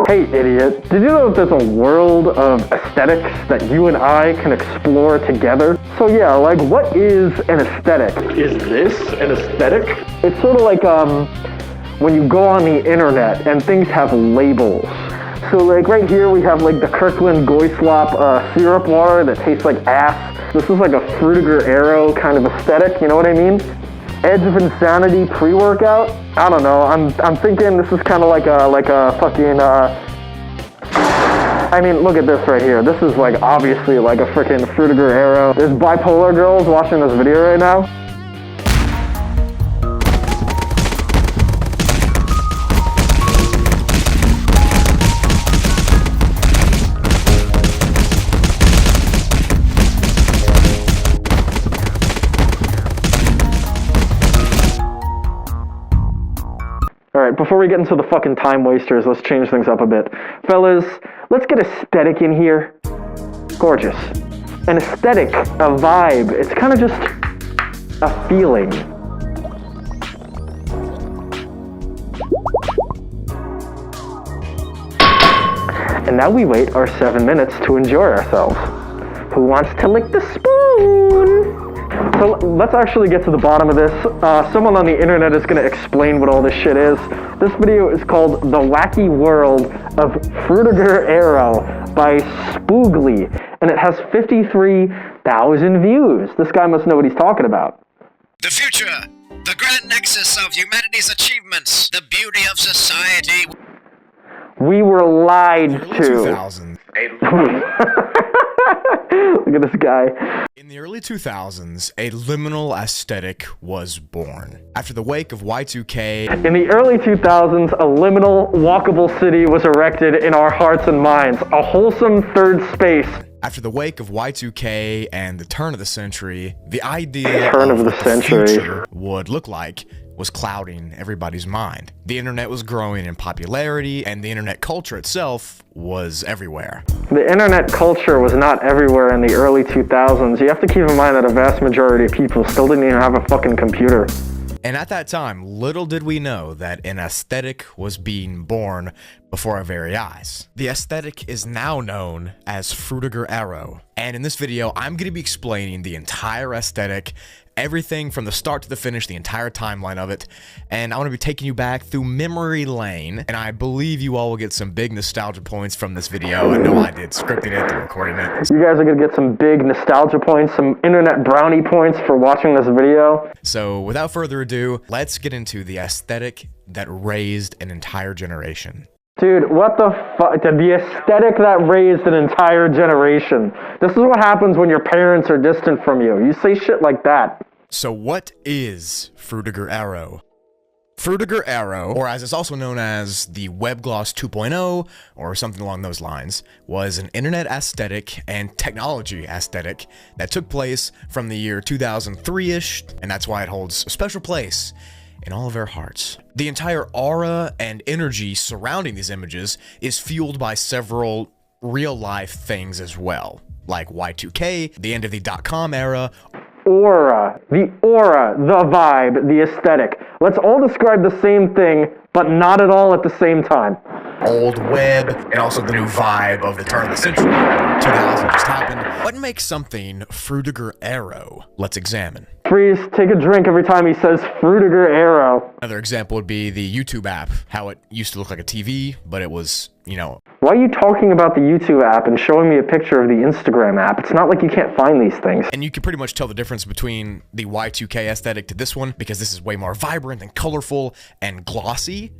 Hey idiot, did you know that there's a world of aesthetics that you and I can explore together? So yeah, like what is an aesthetic? Is this an aesthetic? It's sort of like when you go on the internet and things have labels. So like right here we have like the Kirkland Goislop syrup water that tastes like ass. This is like a Frutiger Aero kind of aesthetic, you know what I mean? Edge of Insanity pre-workout? I don't know, I'm thinking this is kind of like a fucking, I mean, look at this right here. This is like obviously like a freaking Frutiger Aero. There's bipolar girls watching this video right now. Alright, before we get into the fucking time wasters, let's change things up a bit. Fellas, let's get aesthetic in here. Gorgeous. An aesthetic, a vibe, it's kind of just a feeling. And now we wait our 7 minutes to enjoy ourselves. Who wants to lick the spoon? So let's actually get to the bottom of this. Someone on the internet is going to explain what all this shit is. This video is called The Wacky World of Frutiger Aero by Spoogly, and it has 53,000 views. This guy must know what he's talking about. The future, the grand nexus of humanity's achievements, the beauty of society. We were lied to. 2000. Look at this guy. In the early 2000s, a liminal aesthetic was born. After the wake of Y2K, In the early 2000s, a liminal, walkable city was erected in our hearts and minds. A wholesome third space. after the wake of Y2K and the turn of the century, the idea Turn of the what century. future would look like was clouding everybody's mind. The internet was growing in popularity, and the internet culture itself was everywhere. The internet culture was not everywhere in the early 2000s. You have to keep in mind that a vast majority of people still didn't even have a fucking computer. And at that time, little did we know that an aesthetic was being born before our very eyes. The aesthetic is now known as Frutiger Aero. And in this video, I'm going to be explaining the entire aesthetic, everything from the start to the finish, the entire timeline of it. And I want to be taking you back through memory lane. And I believe you all will get some big nostalgia points from this video. I know I did, scripting it and recording it. You guys are going to get some big nostalgia points, some internet brownie points for watching this video. So without further ado, let's get into the aesthetic that raised an entire generation. Dude, what the fuck? The aesthetic that raised an entire generation. This is what happens when your parents are distant from you. You say shit like that. So what is Frutiger Aero? Frutiger Aero, or as it's also known as the Web Gloss 2.0, or something along those lines, was an internet aesthetic and technology aesthetic that took place from the year 2003-ish, and that's why it holds a special place in all of our hearts. The entire aura and energy surrounding these images is fueled by several real-life things as well, like Y2K, the end of the .com era. Aura, the vibe, the aesthetic. Let's all describe the same thing, but not at all at the same time. Old web, and also the new vibe of the turn of the century. 2000 just happened. What makes something Frutiger Aero? Let's examine. Freeze, take a drink every time he says Frutiger Aero. Another example would be the YouTube app, how it used to look like a TV, but it was, you know... Why are you talking about the YouTube app and showing me a picture of the Instagram app? It's not like you can't find these things. And you can pretty much tell the difference between the Y2K aesthetic to this one, because this is way more vibrant and colorful and glossy.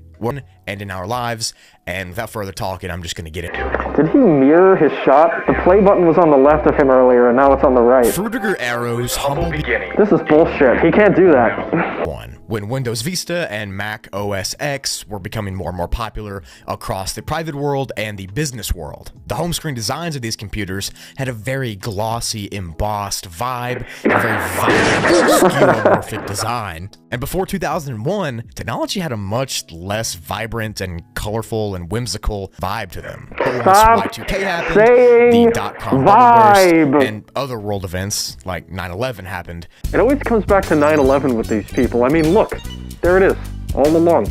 And in our lives, and without further talking, I'm just gonna get into it. Did he mirror his shot? The play button was on the left of him earlier, and now it's on the right. Frutiger Aero's humble beginning. This is bullshit. He can't do that. When Windows Vista and Mac OS X were becoming more and more popular across the private world and the business world. The home screen designs of these computers had a very glossy, embossed vibe, and a very vibrant, skeuomorphic design. And before 2001, technology had a much less vibrant and colorful and whimsical vibe to them. But once Y2K happened, the .com bubble burst, and other world events like 9/11 happened. It always comes back to 9/11 with these people. I mean, look, there it is, all along.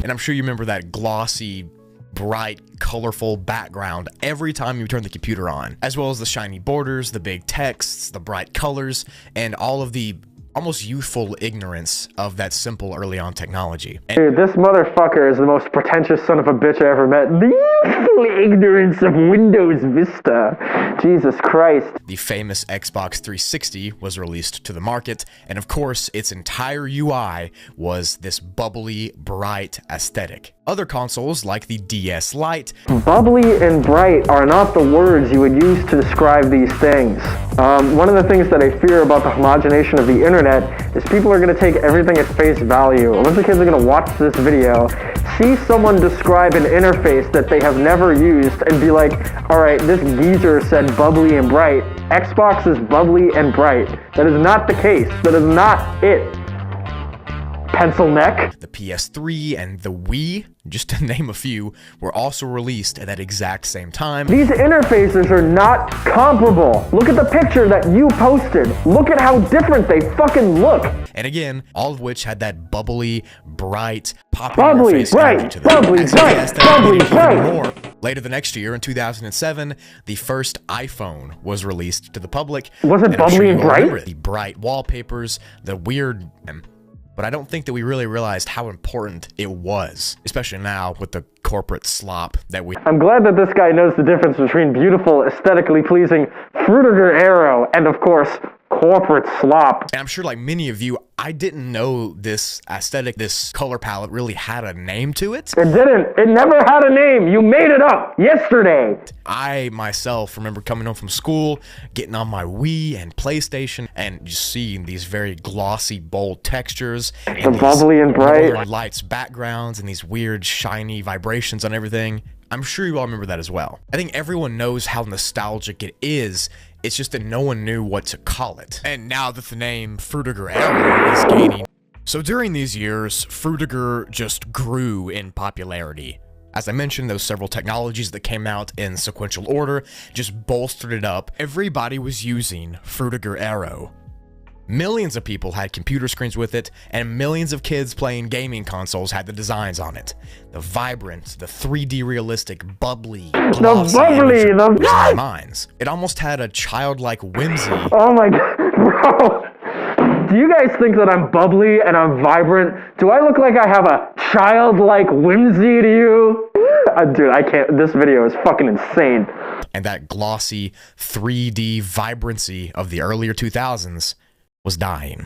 And I'm sure you remember that glossy bright, colorful background every time you turn the computer on, as well as the shiny borders, the big texts, the bright colors, and all of the almost youthful ignorance of that simple early on technology. Dude, this motherfucker is the most pretentious son of a bitch I ever met. The youthful ignorance of Windows Vista. Jesus Christ. The famous Xbox 360 was released to the market, and of course, its entire UI was this bubbly, bright aesthetic. Other consoles, like the DS Lite, bubbly and bright are not the words you would use to describe these things. One of the things that I fear about the homogenation of the internet is people are going to take everything at face value. A bunch of kids are going to watch this video, see someone describe an interface that they have never used, and be like, alright, this geezer said bubbly and bright. Xbox is bubbly and bright. That is not the case. That is not it. Pencil neck. The PS3 and the Wii, just to name a few, were also released at that exact same time. These interfaces are not comparable. Look at the picture that you posted. Look at how different they fucking look. And again, all of which had that bubbly, bright, pop-in-your-face energy to them. Bubbly, bright, bubbly, bright. More. Later the next year, in 2007, the first iPhone was released to the public. Was it bubbly and bright? The bright wallpapers, the weird... But I don't think that we really realized how important it was, especially now with the corporate slop that we... I'm glad that this guy knows the difference between beautiful, aesthetically pleasing Frutiger Aero and, of course, corporate slop. And I'm sure, like many of you, I didn't know this aesthetic, this color palette really had a name to it. It didn't. It never had a name. You made it up yesterday. I myself remember coming home from school, getting on my Wii and PlayStation, and just seeing these very glossy, bold textures. The bubbly and bright. Lights, backgrounds, and these weird, shiny vibrations on everything. I'm sure you all remember that as well. I think everyone knows how nostalgic it is. It's just that no one knew what to call it. And now that the name Frutiger Aero is gaining... So during these years, Frutiger just grew in popularity. As I mentioned, those several technologies that came out in sequential order just bolstered it up. Everybody was using Frutiger Aero. Millions of people had computer screens with it, and millions of kids playing gaming consoles had the designs on it. The vibrant, the 3D realistic, bubbly, glossy image was in our minds. It almost had a childlike whimsy. Oh my god, bro. Do you guys think that I'm bubbly and I'm vibrant? Do I look like I have a childlike whimsy to you? Dude, I can't. This video is fucking insane. And that glossy, 3D vibrancy of the earlier 2000s was dying.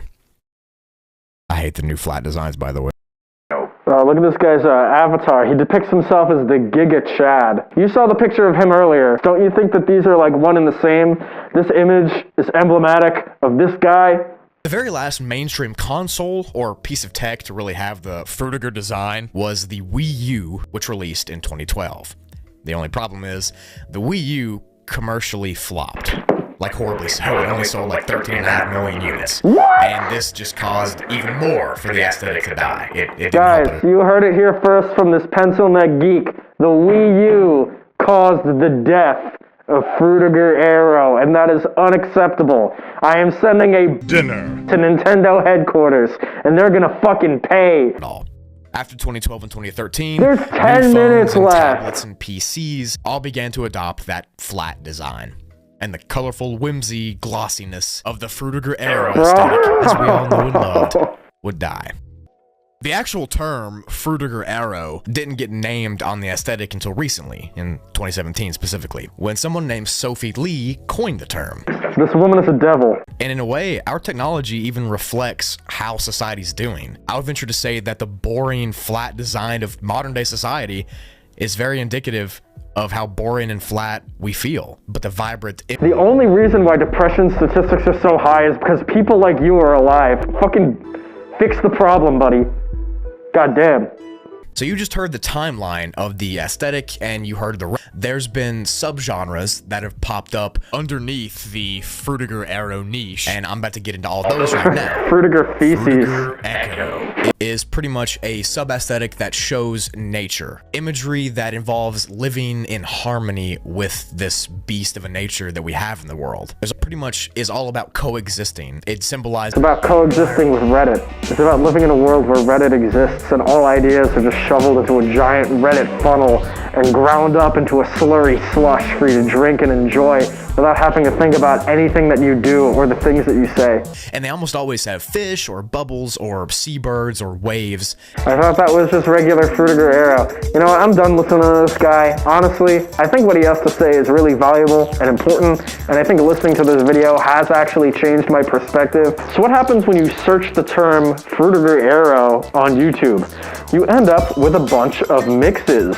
I hate the new flat designs, by the way. Look at this guy's avatar. He depicts himself as the Giga Chad. You saw the picture of him earlier. Don't you think that these are like one and the same? This image is emblematic of this guy. The very last mainstream console or piece of tech to really have the Frutiger design was the Wii U, which released in 2012. The only problem is the Wii U commercially flopped. Like horribly so. It only sold like 13.5 million units. And this just caused even more for the aesthetic to die. It didn't Guys, help it. you heard it here first from this pencil neck geek. The Wii U caused the death of Frutiger Aero, and that is unacceptable. I am sending a dinner to Nintendo headquarters, and they're gonna fucking pay. After 2012 and 2013, there's 10 minutes left. Tablets and PCs all began to adopt that flat design. And the colorful whimsy glossiness of the Frutiger Aero aesthetic, as we all know and loved, would die. The actual term Frutiger Aero didn't get named on the aesthetic until recently, in 2017 specifically, when someone named Sophie Lee coined the term. This woman is a devil. And in a way, our technology even reflects how society's doing. I would venture to say that the boring, flat design of modern day society is very indicative of how boring and flat we feel. But the vibrant... The only reason why depression statistics are so high is because people like you are alive. Fucking fix the problem, buddy. God damn. So you just heard the timeline of the aesthetic, and you heard the... There's been subgenres that have popped up underneath the Frutiger Aero niche, and I'm about to get into all those right now. Frutiger feces. Frutiger Echo. is pretty much a sub-aesthetic that shows nature. Imagery that involves living in harmony with this beast of a nature that we have in the world. It pretty much is all about coexisting. It symbolizes... It's about coexisting with Reddit. It's about living in a world where Reddit exists and all ideas are just shoveled into a giant Reddit funnel and ground up into a slurry slush for you to drink and enjoy without having to think about anything that you do or the things that you say. And they almost always have fish or bubbles or seabirds or waves. I thought that was just regular Frutiger Aero. You know what, I'm done listening to this guy. Honestly, I think what he has to say is really valuable and important, and I think listening to this video has actually changed my perspective. So what happens when you search the term Frutiger Aero on YouTube? You end up with a bunch of mixes.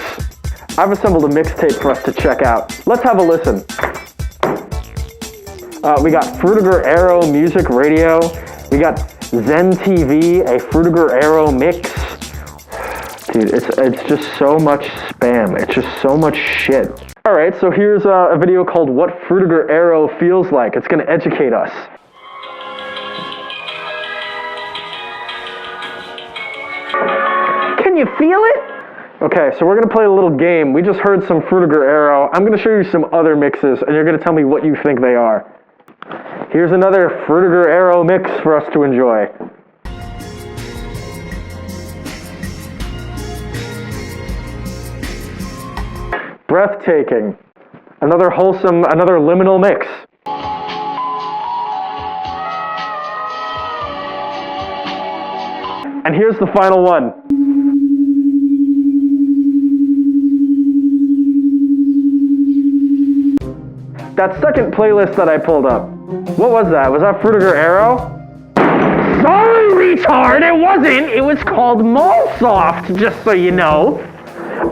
I've assembled a mixtape for us to check out. Let's have a listen. We got Frutiger Aero Music Radio. We got Zen TV, a Frutiger Aero mix. Dude, it's just so much spam. It's just so much shit. Alright, so here's a video called What Frutiger Aero Feels Like. It's gonna educate us. Can you feel it? Okay, so we're gonna play a little game. We just heard some Frutiger Aero. I'm gonna show you some other mixes, and you're gonna tell me what you think they are. Here's another Frutiger Aero mix for us to enjoy. Breathtaking. Another wholesome, another liminal mix. And here's the final one. That second playlist that I pulled up, what was that? Was that Frutiger Aero? Sorry, retard, it wasn't! It was called Mallsoft, just so you know.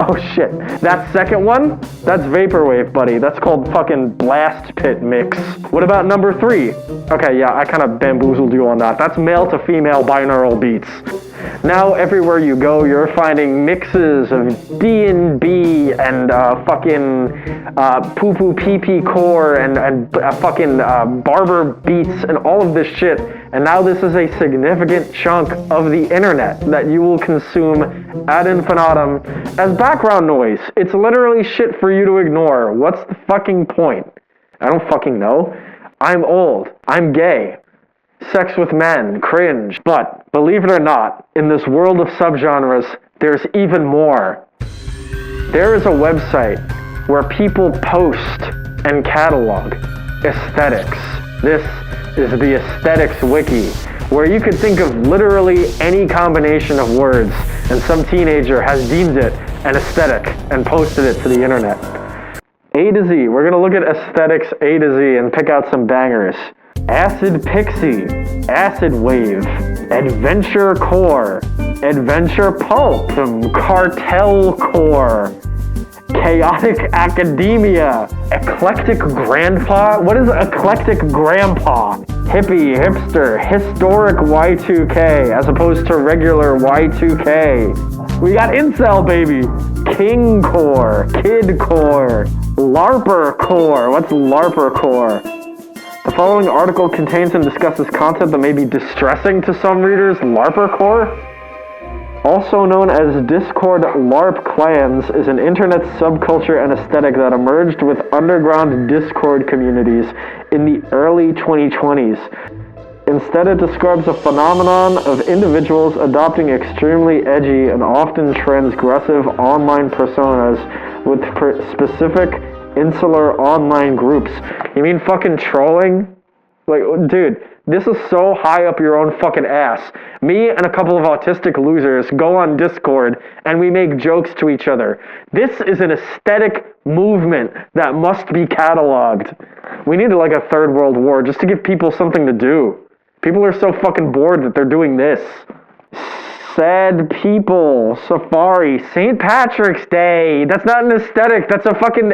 Oh shit, that second one? That's Vaporwave, buddy. That's called fucking Blast Pit Mix. What about number 3? Okay, yeah, I kind of bamboozled you on that. That's male to female binaural beats. Now everywhere you go, you're finding mixes of D&B and fucking Poo Poo Pee Pee Core and fucking Barber Beats and all of this shit. And now this is a significant chunk of the internet that you will consume ad infinitum as background noise. It's literally shit for you to ignore. What's the fucking point? I don't fucking know. I'm old. I'm gay. Sex with men, cringe. But, believe it or not, in this world of subgenres, there's even more. There is a website where people post and catalog aesthetics. This is the Aesthetics Wiki, where you could think of literally any combination of words, and some teenager has deemed it an aesthetic and posted it to the internet. A to Z, we're gonna look at aesthetics A to Z and pick out some bangers. Acid Pixie, Acid Wave, Adventure Core, Adventure Pulp, Cartel Core, Chaotic Academia, Eclectic Grandpa. What is Eclectic Grandpa? Hippie, hipster, historic Y2K as opposed to regular Y2K. We got Incel, baby. King Core, Kid Core, LARPer Core. What's LARPer Core? The following article contains and discusses content that may be distressing to some readers. LARPer Core? Also known as Discord LARP clans, is an internet subculture and aesthetic that emerged with underground Discord communities in the early 2020s. Instead, it describes a phenomenon of individuals adopting extremely edgy and often transgressive online personas with specific insular online groups. You mean fucking trolling? Like, dude, this is so high up your own fucking ass. Me and a couple of autistic losers go on Discord and we make jokes to each other. This is an aesthetic movement that must be cataloged. We need like a third world war just to give people something to do. People are so fucking bored that they're doing this. Sad people, Safari, St. Patrick's Day. That's not an aesthetic. That's a fucking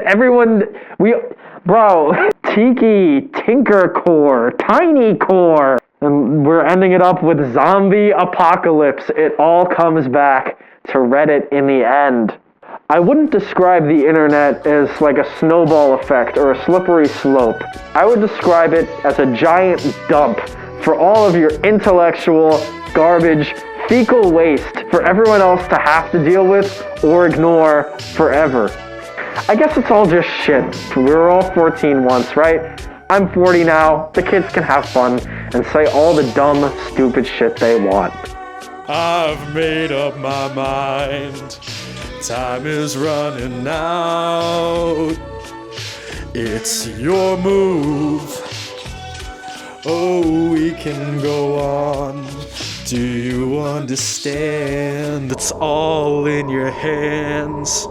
bro. Tiki, Tinkercore, Tiny Core. And we're ending it up with Zombie Apocalypse. It all comes back to Reddit in the end. I wouldn't describe the internet as like a snowball effect or a slippery slope. I would describe it as a giant dump for all of your intellectual, garbage, fecal waste for everyone else to have to deal with or ignore forever. I guess it's all just shit. We were all 14 once, right? I'm 40 now. The kids can have fun and say all the dumb, stupid shit they want. I've made up my mind. Time is running out. It's your move. Oh, we can go on. Do you understand? It's all in your hands.